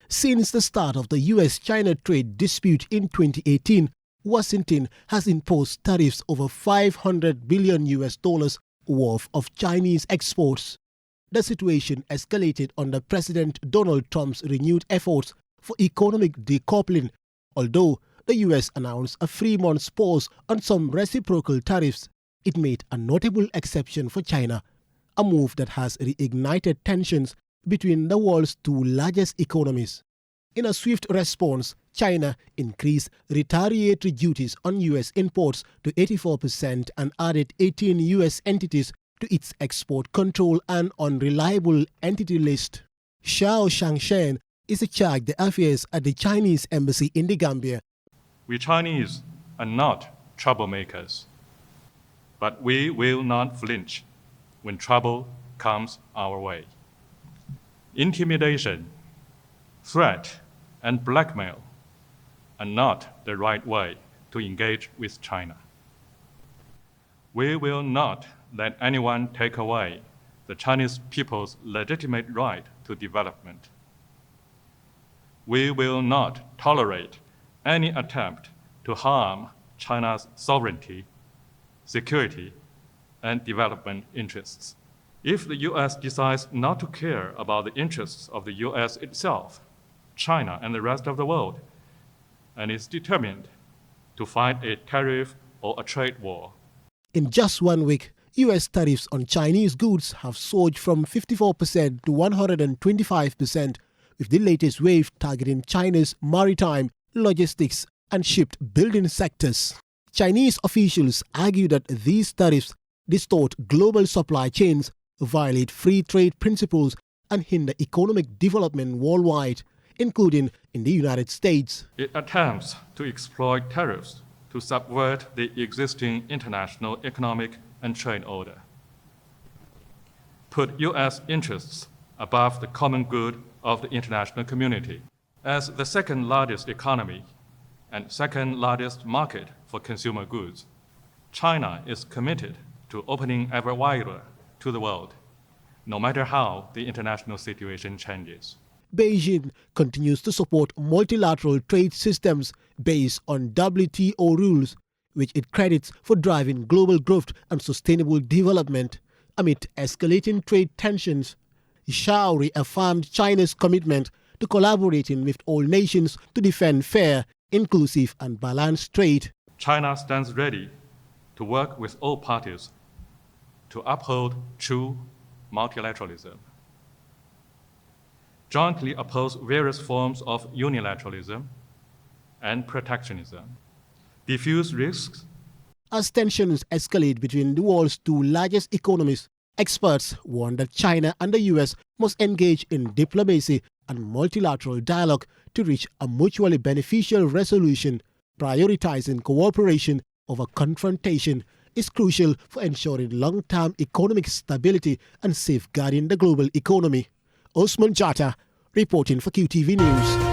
Since the start of the US-China trade dispute in 2018, Washington has imposed tariffs over $500 billion worth of Chinese exports. The situation escalated under President Donald Trump's renewed efforts for economic decoupling, although the US announced a 3-month pause on some reciprocal tariffs. It made a notable exception for China, a move that has reignited tensions between the world's two largest economies. In a swift response, China increased retaliatory duties on US imports to 84% and added 18 US entities to its export control and unreliable entity list. Xiao Shangshan is in charge of the affairs at the Chinese embassy in the Gambia. We Chinese are not troublemakers, but we will not flinch when trouble comes our way. Intimidation, threat, and blackmail are not the right way to engage with China. We will not let anyone take away the Chinese people's legitimate right to development. We will not tolerate any attempt to harm China's sovereignty, security, and development interests. If the US decides not to care about the interests of the US itself, China, and the rest of the world, and is determined to fight a tariff or a trade war. In just 1 week, US tariffs on Chinese goods have surged from 54% to 125%, with the latest wave targeting China's maritime, logistics, and shipbuilding sectors. Chinese officials argue that these tariffs distort global supply chains, violate free trade principles, and hinder economic development worldwide, including in the United States. It attempts to exploit tariffs to subvert the existing international economic and trade order, put US interests above the common good of the international community. As the second largest economy and second largest market for consumer goods, China is committed to opening ever wider to the world, no matter how the international situation changes. Beijing continues to support multilateral trade systems based on WTO rules, which it credits for driving global growth and sustainable development. Amid escalating trade tensions, Xiao reaffirmed China's commitment to collaborating with all nations to defend fair, inclusive, and balanced trade. China stands ready to work with all parties to uphold true multilateralism, jointly oppose various forms of unilateralism and protectionism, diffuse risks. As tensions escalate between the world's two largest economies, experts warn that China and the US must engage in diplomacy and multilateral dialogue to reach a mutually beneficial resolution. Prioritizing cooperation over confrontation is crucial for ensuring long-term economic stability and safeguarding the global economy. Osman Jata, reporting for QTV News.